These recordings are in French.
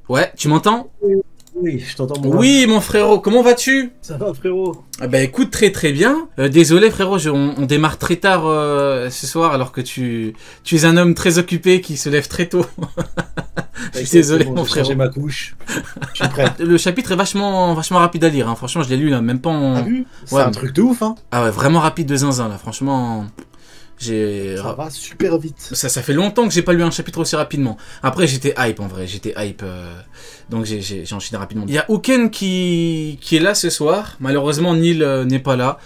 Ouais, tu m'entends? Oui, oui, je t'entends moi. Oui, mon frérot, comment vas-tu? Ça va, frérot? Ah bah écoute, très très bien. Désolé frérot, on démarre très tard ce soir alors que tu es un homme très occupé qui se lève très tôt. Je suis désolé Bon, mon j'ai frérot. changé ma couche. Je suis prêt. Le chapitre est vachement rapide à lire, hein. Franchement je l'ai lu là, même pas T'as en... vu? C'est Ouais, un truc de ouf, hein. ah ouais, vraiment rapide de zinzin là, franchement... J'ai... Ça va super vite. Ça fait longtemps que j'ai pas lu un chapitre aussi rapidement. Après, j'étais hype en vrai, j'étais hype. Donc j'ai enchaîné rapidement. Il y a Houken qui est là ce soir. Malheureusement, Neil n'est pas là.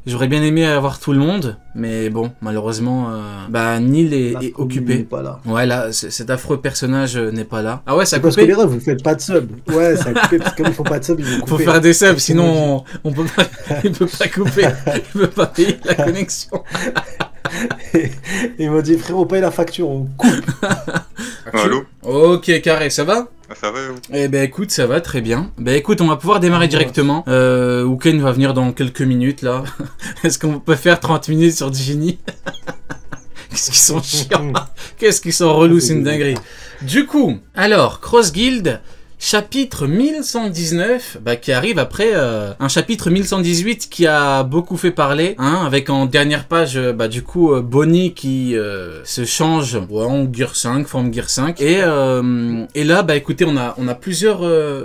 J'aurais bien aimé avoir tout le monde, mais bon, malheureusement, Neil est occupé. N'est pas là. Ouais, là, cet affreux personnage n'est pas là. Ah ouais, ça a Parce que coupé. les refs, vous faites pas de sub. Ouais, ça a coupé parce que comme ils font pas de sub, ils vont couper. Faut faire des subs, sinon on peut pas, il peut pas couper, il peut pas payer la connexion. Ils m'ont dit, frérot, paye la facture, on coupe. Allô? Ok, carré, ça va? Ah, ça va, vous? Eh ben écoute, ça va très bien. Ben écoute, on va pouvoir démarrer directement. Houken va venir dans quelques minutes là. Est-ce qu'on peut faire 30 minutes sur Genie? Qu'est-ce qu'ils sont chiants. Qu'est-ce qu'ils sont relous, c'est une dinguerie. Du coup, alors, Cross Guild, chapitre 1119, qui arrive après un chapitre 1118 qui a beaucoup fait parler, hein, avec en dernière page, du coup, Bonnie qui se change en Gear 5, forme Gear 5. Et là, écoutez, on a plusieurs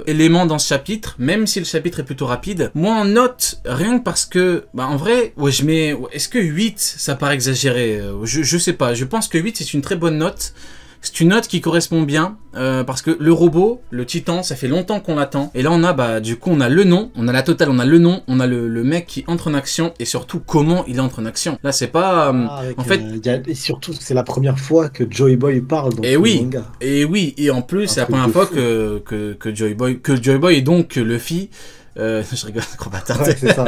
éléments dans ce chapitre, même si le chapitre est plutôt rapide. Moi, en note, rien que parce que, en vrai, ouais, je mets... Est-ce que 8, ça paraît exagéré? Je sais pas, je pense que 8, c'est une très bonne note. C'est une note qui correspond bien, parce que le robot, le titan, ça fait longtemps qu'on l'attend. Et là, on a, du coup, on a le nom, on a la totale, on a le nom, on a le mec qui entre en action, et surtout, comment il entre en action. Là, c'est pas... en fait... et surtout, c'est la première fois que Joy Boy parle dans le manga. Et oui, et en plus, c'est la première fois que Joy Boy est donc Luffy... je rigole, gros bâtard. Ouais, c'est ça.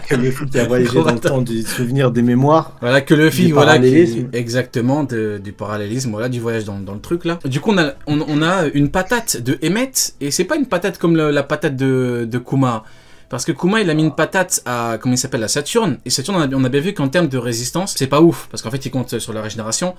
Que Luffy qui a voyagé dans le temps du souvenir des mémoires. Voilà, que Luffy, voilà, exactement, du parallélisme, voilà, du voyage dans le truc là. Du coup, on a une patate de Emmett, et c'est pas une patate comme la patate de Kuma. Parce que Kuma, il a mis une patate à, comment il s'appelle, à Saturne. Et Saturne, on a bien vu qu'en termes de résistance, c'est pas ouf. Parce qu'en fait, il compte sur la régénération.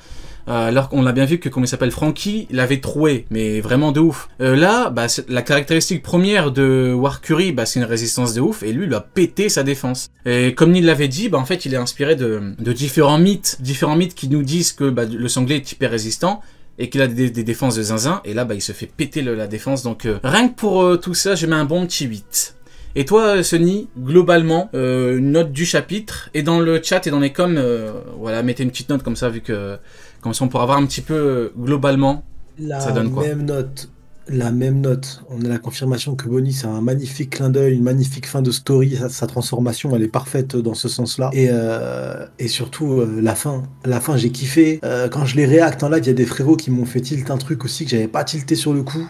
Alors qu'on a bien vu que, comment il s'appelle, Franky, il avait troué. Mais vraiment de ouf. Là, la caractéristique première de Warcury, c'est une résistance de ouf. Et lui, il a pété sa défense. Et comme Neil l'avait dit, en fait, il est inspiré de différents mythes. Différents mythes qui nous disent que le sanglier est hyper résistant. Et qu'il a des défenses de zinzin. Et là, il se fait péter la défense. Donc, rien que pour tout ça, je mets un bon petit 8. Et toi, Sonny, globalement, une note du chapitre, et dans le chat et dans les coms, voilà, mettez une petite note comme ça, vu que, comme ça on pourra voir un petit peu, globalement, ça donne quoi. La même note. On a la confirmation que Bonnie, c'est un magnifique clin d'œil, une magnifique fin de story. Sa transformation, elle est parfaite dans ce sens-là. Et surtout, la fin. La fin, j'ai kiffé. Quand je les réacte en live, il y a des frérots qui m'ont fait tilt un truc aussi que j'avais pas tilté sur le coup.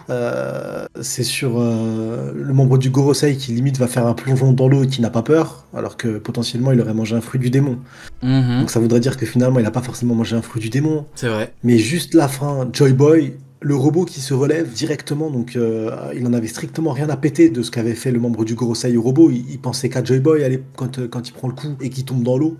C'est sur le membre du Gorosei qui limite va faire un plongeon dans l'eau et qui n'a pas peur, alors que potentiellement, il aurait mangé un fruit du démon. Donc ça voudrait dire que finalement, il n'a pas forcément mangé un fruit du démon. C'est vrai. Mais juste la fin, Joy Boy... Le robot qui se relève directement, donc il en avait strictement rien à péter de ce qu'avait fait le membre du Gorosei au robot. Il pensait qu'à Joy Boy quand il prend le coup et qu'il tombe dans l'eau.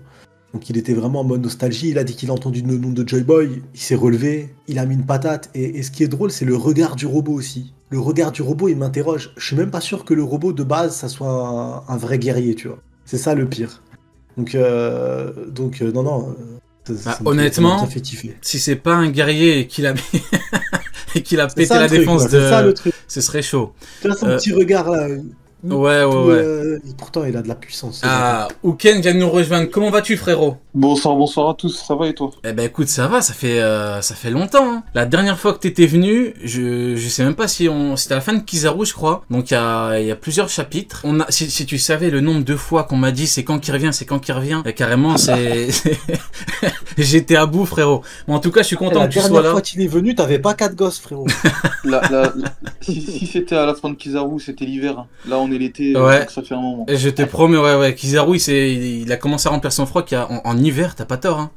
Donc il était vraiment en mode nostalgie. Il a dit qu'il a entendu le nom de Joy Boy. Il s'est relevé, il a mis une patate. Et ce qui est drôle, c'est le regard du robot aussi. Le regard du robot, il m'interroge. Je suis même pas sûr que le robot de base, ça soit un vrai guerrier, tu vois. C'est ça le pire. Donc non. Honnêtement, si c'est pas un guerrier et qu'il a et qu'il a pété la défense ce serait chaud. Tu vois son petit regard là. Ouais. Pourtant, il a de la puissance. Houken vient de nous rejoindre. Comment vas-tu, frérot? Bonsoir à tous, ça va et toi? Eh ben écoute, ça va, ça fait longtemps. Hein. La dernière fois que t'étais venu, je sais même pas si c'était à la fin de Kizaru, je crois. Donc il y a plusieurs chapitres. Si tu savais le nombre de fois qu'on m'a dit c'est quand qu'il revient, carrément c'est j'étais à bout, frérot. Bon, en tout cas, je suis content que tu sois là. La dernière fois qu'il est venu, t'avais pas 4 gosses, frérot. Si c'était à la fin de Kizaru, c'était l'hiver. Là, on est l'été, ouais. Donc ça fait un moment. Et je te promets, ouais. Kizaru, il a commencé à remplir son froc en hiver, t'as pas tort, hein.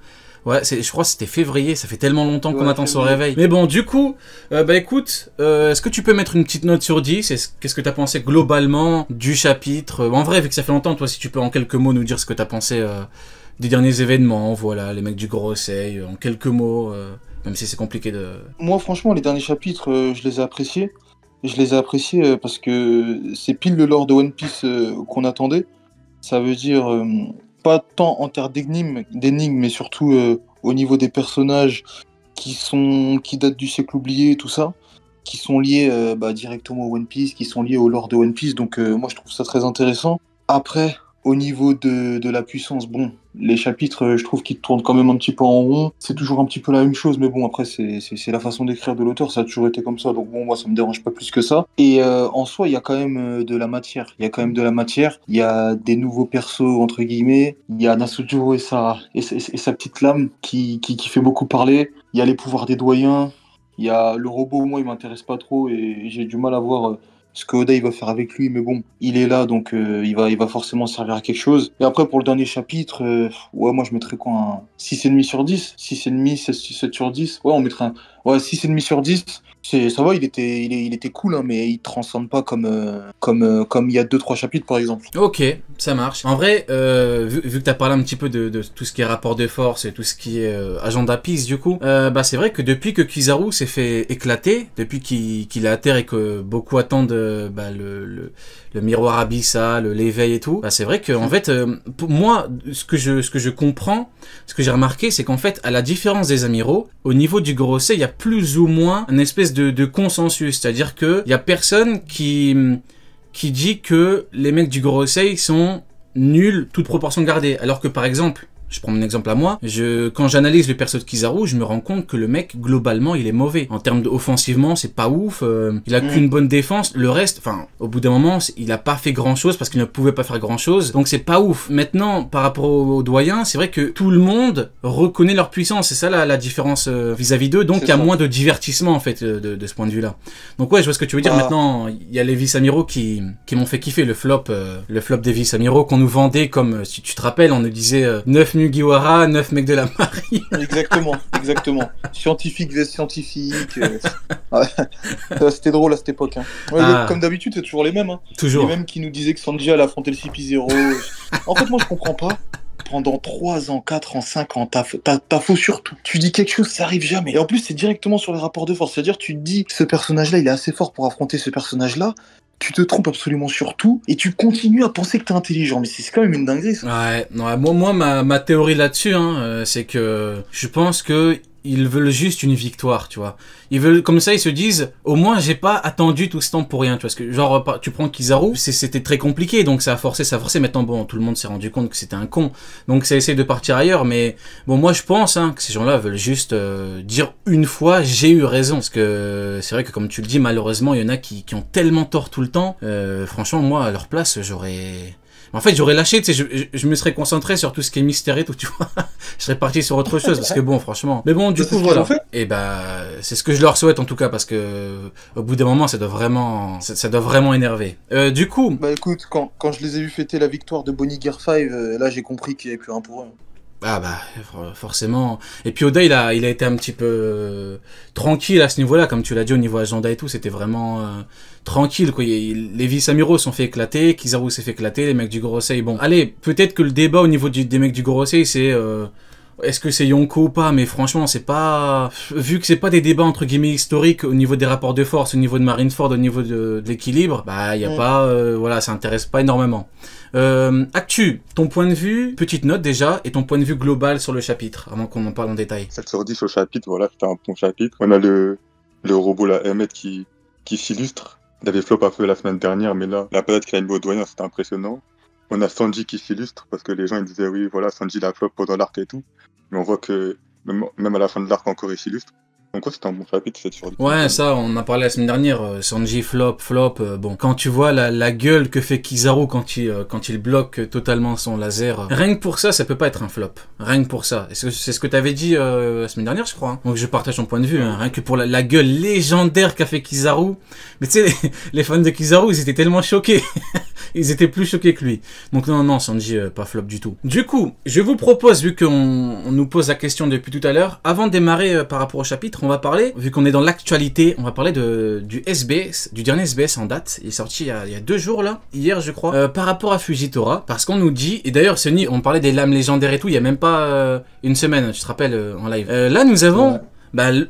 Ouais, je crois que c'était février, ça fait tellement longtemps qu'on attend son réveil. Mais bon, du coup, écoute, est-ce que tu peux mettre une petite note sur 10? Qu'est-ce que t'as pensé globalement du chapitre? En vrai, vu que ça fait longtemps, toi, si tu peux en quelques mots nous dire ce que t'as pensé des derniers événements, voilà, les mecs du Gorosei, en quelques mots, même si c'est compliqué de... Moi, franchement, les derniers chapitres, je les ai appréciés. Je les ai appréciés parce que c'est pile le lore de One Piece qu'on attendait. Ça veut dire pas tant en termes d'énigmes, mais surtout au niveau des personnages qui datent du siècle oublié et tout ça, qui sont liés directement au One Piece, qui sont liés au lore de One Piece. Donc moi je trouve ça très intéressant. Après, au niveau de la puissance, bon, les chapitres, je trouve qu'ils tournent quand même un petit peu en rond. C'est toujours un petit peu la même chose, mais bon, après, c'est la façon d'écrire de l'auteur, ça a toujours été comme ça, donc bon, moi, ça me dérange pas plus que ça. Et en soi, il y a quand même de la matière. Il y a des nouveaux persos, entre guillemets. Il y a Nasujiro et sa petite lame qui fait beaucoup parler. Il y a les pouvoirs des doyens. Il y a le robot, moi, il m'intéresse pas trop et j'ai du mal à voir ce que Oda il va faire avec lui, mais bon, il est là, donc il va forcément servir à quelque chose. Et après, pour le dernier chapitre, ouais, moi je mettrais quoi, un 6,5 sur 10 6,5, 7 sur 10. Ouais, on mettrait un 6,5 sur 10. Ça va, il était cool, hein, mais il transcende pas comme il y a 2-3 chapitres, par exemple. Ok, ça marche. En vrai, vu que tu as parlé un petit peu de tout ce qui est rapport de force et tout ce qui est agenda Peace, du coup, c'est vrai que depuis que Kizaru s'est fait éclater, depuis qu'il est à terre et que beaucoup attendent le miroir abyssal, l'éveil et tout, c'est vrai que en fait, pour moi, ce que je comprends, ce que j'ai remarqué, c'est qu'en fait, à la différence des amiraux, au niveau du Gorosei, il y a plus ou moins une espèce de consensus, c'est-à-dire que il y a personne qui dit que les mecs du Gorosei sont nuls, toute proportion gardée, alors que par exemple, je prends mon exemple à moi, quand j'analyse le perso de Kizaru, je me rends compte que le mec, globalement, il est mauvais. En termes offensivement, c'est pas ouf, il a qu'une bonne défense, le reste, enfin, au bout d'un moment, il a pas fait grand chose parce qu'il ne pouvait pas faire grand chose, donc c'est pas ouf. Maintenant, par rapport aux doyens, c'est vrai que tout le monde reconnaît leur puissance, c'est ça la différence vis-à-vis d'eux, donc il y a moins de divertissement, en fait, de ce point de vue-là. Donc ouais, je vois ce que tu veux dire. Maintenant, il y a les vice-amiraux qui m'ont fait kiffer, le flop des vice-amiraux qu'on nous vendait comme, si tu te rappelles, on nous disait 9 Mugiwara, 9 mecs de la marine. Exactement. Scientifique vs scientifique. C'était drôle à cette époque. Hein. Ouais, comme d'habitude, c'est toujours les mêmes. Hein. Toujours. Les mêmes qui nous disaient que Sanji allait affronter le CP0. En fait, moi, je comprends pas. Pendant 3 ans, 4 ans, 5 ans, t'as faux sur tout. Tu dis quelque chose, ça arrive jamais. Et en plus, c'est directement sur les rapports de force. C'est-à-dire, tu te dis, ce personnage-là, il est assez fort pour affronter ce personnage-là. Tu te trompes absolument sur tout et tu continues à penser que t'es intelligent. Mais c'est quand même une dinguerie, ça. Ouais, moi ma théorie là-dessus, c'est que je pense que ils veulent juste une victoire, tu vois. Ils veulent, comme ça, ils se disent, au moins, j'ai pas attendu tout ce temps pour rien, tu vois. Parce que, genre, tu prends Kizaru, c'était très compliqué, donc ça a forcé. Maintenant, bon, tout le monde s'est rendu compte que c'était un con. Donc, ça essaie de partir ailleurs, mais, bon, moi, je pense, que ces gens-là veulent juste, dire une fois, j'ai eu raison. Parce que, c'est vrai que, comme tu le dis, malheureusement, il y en a qui ont tellement tort tout le temps. Franchement, moi, à leur place, en fait, j'aurais lâché, tu sais, je me serais concentré sur tout ce qui est mystère et tout, tu vois. Je serais parti sur autre chose, parce que bon, franchement. Mais bon, du coup, voilà. Et c'est ce que je leur souhaite, en tout cas, parce que, au bout d'un moment, ça doit vraiment énerver. Du coup. Bah, écoute, quand je les ai vus fêter la victoire de Bonnie Gear 5, là, j'ai compris qu'il n'y avait plus rien pour eux. Ah bah forcément. Et puis Oda il a été un petit peu tranquille à ce niveau-là, comme tu l'as dit, au niveau agenda et tout, c'était vraiment tranquille quoi. Les vice-amiraux sont fait éclater, Kizaru s'est fait éclater, les mecs du Gorosei, bon. Allez, peut-être que le débat au niveau des mecs du Gorosei c'est est-ce que c'est Yonko ou pas, mais franchement c'est pas, vu que c'est pas des débats entre guillemets historiques au niveau des rapports de force, au niveau de Marineford, au niveau de l'équilibre, bah y a pas voilà, ça intéresse pas énormément. Actu, ton point de vue, petite note déjà, et ton point de vue global sur le chapitre, avant qu'on en parle en détail. 7 sur 10 au chapitre, voilà, c'était un bon chapitre. On a le robot, la Emmet, qui s'illustre. Il avait flop un peu la semaine dernière, mais là, la période qu'il a mis au doyen, c'était impressionnant. On a Sanji qui s'illustre, parce que les gens ils disaient, oui, voilà, Sanji la flop pendant l'arc et tout. Mais on voit que, même à la fin de l'arc encore, il s'illustre. Donc ouais, c'était un bon chapitre, 7 sur 10. Ouais, ça, on en a parlé la semaine dernière. Sanji flop. Bon, quand tu vois la gueule que fait Kizaru quand il bloque totalement son laser, rien que pour ça, ça peut pas être un flop. Rien que pour ça. C'est ce que t'avais dit la semaine dernière, je crois. Hein. Donc je partage ton point de vue. Hein. Rien que pour la gueule légendaire qu'a fait Kizaru. Mais tu sais, les fans de Kizaru, ils étaient tellement choqués. Ils étaient plus choqués que lui. Donc non, Sanji, pas flop du tout. Du coup, je vous propose, vu qu'on nous pose la question depuis tout à l'heure, avant de démarrer par rapport au chapitre, on va parler, vu qu'on est dans l'actualité, on va parler du SBS, du dernier SBS en date. Il est sorti il y a 2 jours là, hier je crois, par rapport à Fujitora, parce qu'on nous dit, et d'ailleurs Sony, on parlait des lames légendaires et tout, il y a même pas une semaine, tu te rappelles, en live. Là nous avons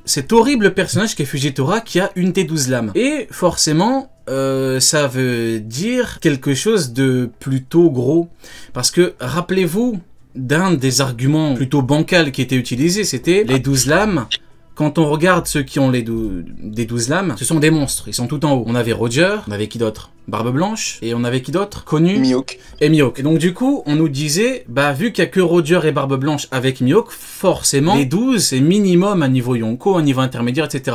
cet horrible personnage qui est Fujitora qui a une des 12 lames. Et forcément, ça veut dire quelque chose de plutôt gros. Parce que, rappelez-vous d'un des arguments plutôt bancals qui était utilisé, c'était les 12 lames. Quand on regarde ceux qui ont des 12 lames, ce sont des monstres, ils sont tout en haut. On avait Roger, on avait qui d'autre? Barbe Blanche, et on avait qui d'autre? Connu? Mihawk. Et Mihawk. Et donc du coup, on nous disait, vu qu'il n'y a que Roger et Barbe Blanche avec Mihawk, forcément, les 12, c'est minimum un niveau Yonko, un niveau intermédiaire, etc.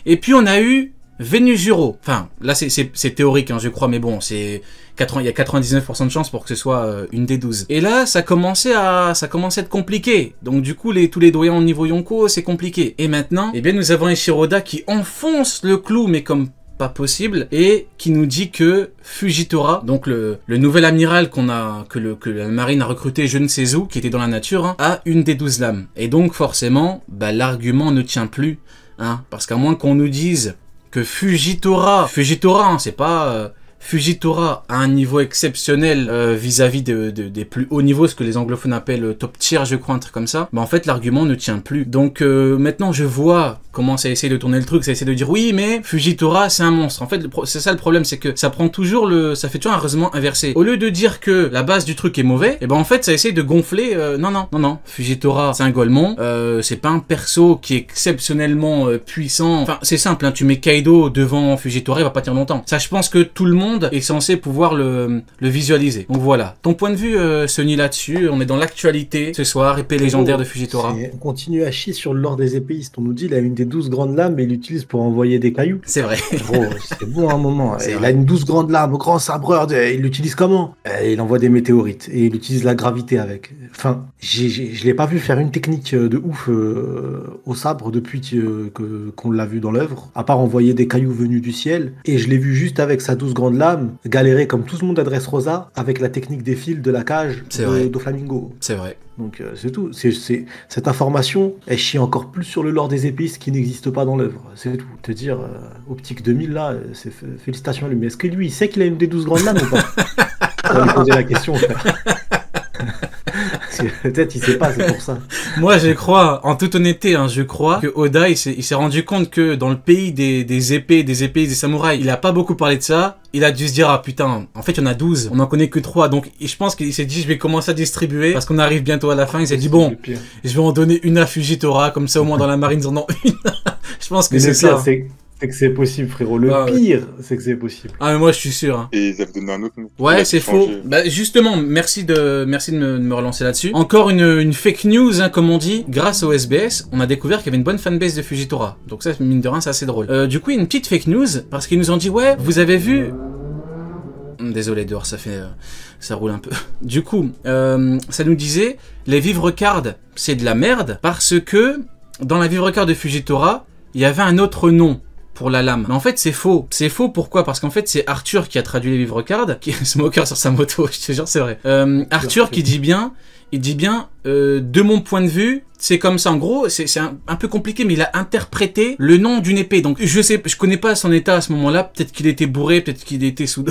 Et puis on a eu Venusuro. Enfin, là c'est théorique, hein, je crois, mais bon, il y a 99% de chances pour que ce soit une des 12. Et là, ça commençait à être compliqué. Donc du coup, tous les doyens au niveau Yonko, c'est compliqué. Et maintenant, eh bien, nous avons Eiichiroda qui enfonce le clou, mais comme pas possible, et qui nous dit que Fujitora, donc le nouvel amiral que la marine a recruté je ne sais où, qui était dans la nature, hein, a une des 12 lames. Et donc forcément, l'argument ne tient plus, hein, parce qu'à moins qu'on nous dise que Fujitora, hein, c'est pas Fujitora a un niveau exceptionnel vis-à-vis des plus hauts niveaux, ce que les anglophones appellent top tier, je crois, un truc comme ça. En fait, l'argument ne tient plus. Donc maintenant, je vois comment ça essaie de tourner le truc, ça essaie de dire oui, mais Fujitora, c'est un monstre. En fait, c'est ça le problème, c'est que ça prend toujours ça fait toujours un raisonnement inversé. Au lieu de dire que la base du truc est mauvais, et en fait, ça essaie de gonfler. Non. Fujitora, c'est un Golemon. C'est pas un perso qui est exceptionnellement puissant. Enfin, c'est simple, hein, tu mets Kaido devant Fujitora, il va pas tenir longtemps. Ça, je pense que tout le monde est censé pouvoir le visualiser. Donc voilà. Ton point de vue, Sony, là-dessus, on est dans l'actualité ce soir, épée légendaire de Fujitora. On continue à chier sur le lore des épéistes. On nous dit il a une des 12 grandes lames, mais il l'utilise pour envoyer des cailloux. C'est vrai. Gros, c'est bon à un moment. Il a une 12 grandes lames, grand sabreur. Il l'utilise comment? Il envoie des météorites et il utilise la gravité avec. Enfin, je l'ai pas vu faire une technique de ouf au sabre depuis qu'on l'a vu dans l'œuvre, à part envoyer des cailloux venus du ciel. Et je l'ai vu juste avec sa 12 grandes lames galérer comme tout le monde adresse Rosa avec la technique des fils de la cage de Flamingo. C'est vrai. Donc c'est tout. Cette information, elle chie encore plus sur le lore des épices qui n'existe pas dans l'œuvre. C'est tout. Te dire, Optique 2000 là, félicitations à lui. Mais est-ce que lui, il sait qu'il a une des 12 grandes lames ou pas? On va lui poser la question, frère. Peut-être il sait pas, c'est pour ça. Moi je crois, en toute honnêteté, hein, je crois que Oda il s'est rendu compte que dans le pays des épées, des samouraïs, il a pas beaucoup parlé de ça. Il a dû se dire, ah putain, en fait il y en a 12, on en connaît que 3, donc je pense qu'il s'est dit je vais commencer à distribuer, parce qu'on arrive bientôt à la fin, il s'est dit bon, je vais en donner une à Fujitora, comme ça au moins dans la marine ils en ont une. Je pense que c'est ça. C'est que c'est possible, frérot. Le pire, c'est que c'est possible. Ah, mais moi, je suis sûr. Hein. Et ils avaient donné un autre nom. Ouais, c'est faux. Justement, merci de me relancer là-dessus. Encore une fake news, hein, comme on dit. Grâce au SBS, on a découvert qu'il y avait une bonne fanbase de Fujitora. Donc ça, mine de rien, c'est assez drôle. Du coup, il y a une petite fake news, parce qu'ils nous ont dit, ouais, vous avez vu... Désolé, dehors, ça roule un peu. Du coup, ça nous disait, les vivres cards, c'est de la merde, parce que, dans la vivre card de Fujitora, il y avait un autre nom pour la lame. Mais en fait, c'est faux. C'est faux, pourquoi? Parce qu'en fait, c'est Arthur qui a traduit les vivres cards, qui se moqueur sur sa moto, je te jure, c'est vrai. Arthur qui dit bien, de mon point de vue, c'est comme ça. En gros, c'est un peu compliqué, mais il a interprété le nom d'une épée. Donc, je connais pas son état à ce moment-là. Peut-être qu'il était bourré, peut-être qu'il était sous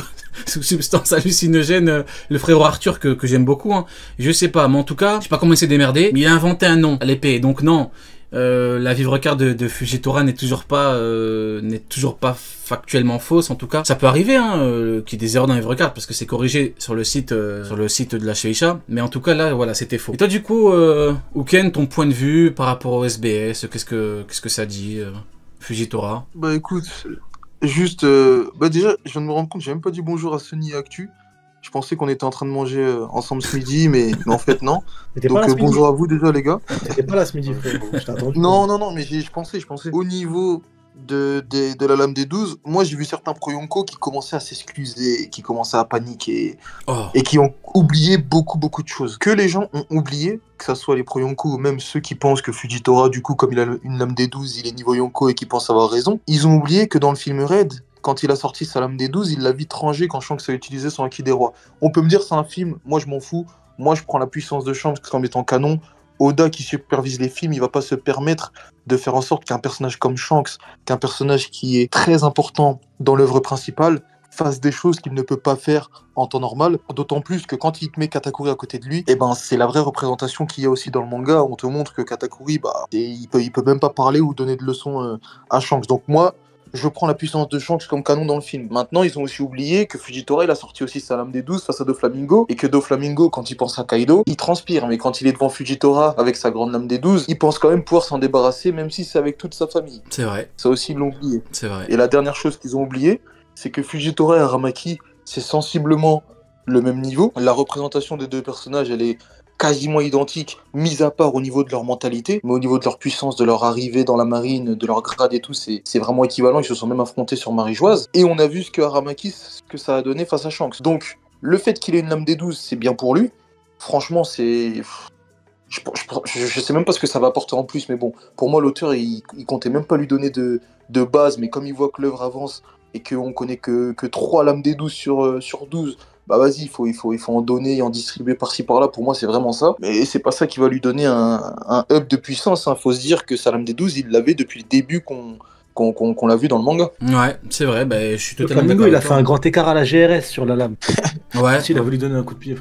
substance hallucinogène, le frérot Arthur que j'aime beaucoup, hein. Je sais pas, mais en tout cas, je sais pas comment il s'est démerdé, mais il a inventé un nom à l'épée. Donc non. La vivre card de Fujitora n'est toujours pas factuellement fausse, en tout cas. Ça peut arriver, hein, qu'il y ait des erreurs dans la vivre card, parce que c'est corrigé sur le site de la Shueisha. Mais en tout cas, là, voilà, c'était faux. Et toi, du coup, Uken, ton point de vue par rapport au SBS, qu'est-ce que ça dit, Fujitora? Bah écoute, juste, déjà, je viens de me rendre compte, j'ai même pas dit bonjour à Sony et Actu. Je pensais qu'on était en train de manger ensemble ce midi, mais en fait, non. Donc, bonjour à vous déjà, les gars. T'étais pas là ce midi, frère. Je t'ai attendu. Non, mais je pensais. Au niveau de la lame des 12, moi, j'ai vu certains pro-Yonko qui commençaient à s'excuser, qui commençaient à paniquer, et qui ont oublié beaucoup de choses. Que les gens ont oublié, que ce soit les pro-Yonko ou même ceux qui pensent que Fujitora, du coup, comme il a une lame des 12, il est niveau Yonko et qui pensent avoir raison, ils ont oublié que dans le film Red, quand il a sorti sa lame des 12, il l'a vite rangé quand Shanks a utilisé son Haki des Rois. On peut me dire c'est un film, moi je m'en fous. Moi je prends la puissance de Shanks comme étant canon. Oda qui supervise les films, il va pas se permettre de faire en sorte qu'un personnage comme Shanks, qu'un personnage qui est très important dans l'œuvre principale, fasse des choses qu'il ne peut pas faire en temps normal, d'autant plus que quand il te met Katakuri à côté de lui, eh ben c'est la vraie représentation qu'il y a aussi dans le manga. On te montre que Katakuri, il peut même pas parler ou donner de leçons à Shanks. Donc moi, je prends la puissance de Shanks comme canon dans le film. Maintenant, ils ont aussi oublié que Fujitora, il a sorti aussi sa lame des 12 face à Doflamingo, et que Doflamingo, quand il pense à Kaido, il transpire, mais quand il est devant Fujitora avec sa grande lame des 12, il pense quand même pouvoir s'en débarrasser, même si c'est avec toute sa famille. C'est vrai. Ça aussi, ils l'ont oublié. C'est vrai. Et la dernière chose qu'ils ont oublié, c'est que Fujitora et Aramaki, c'est sensiblement le même niveau. La représentation des deux personnages, elle est quasiment identique, mis à part au niveau de leur mentalité, mais au niveau de leur puissance, de leur arrivée dans la marine, de leur grade et tout, c'est vraiment équivalent. Ils se sont même affrontés sur Marie-Joise. Et on a vu ce que Aramaki, ce que ça a donné face à Shanks. Donc, le fait qu'il ait une lame des 12, c'est bien pour lui. Franchement, c'est... Je sais même pas ce que ça va apporter en plus, mais bon, pour moi, l'auteur, il comptait même pas lui donner de base, mais comme il voit que l'œuvre avance et qu'on connaît que 3 lames des 12 sur 12, bah vas-y, il faut en donner et en distribuer par-ci par-là. Pour moi, c'est vraiment ça. Mais c'est pas ça qui va lui donner un up de puissance. Faut se dire que sa lame des 12, il l'avait depuis le début qu'on l'a vu dans le manga. Ouais, c'est vrai, je suis totalement Flamingo, d'accord. il a fait un grand écart à la GRS sur la lame. Ouais. Il a voulu donner un coup de pied.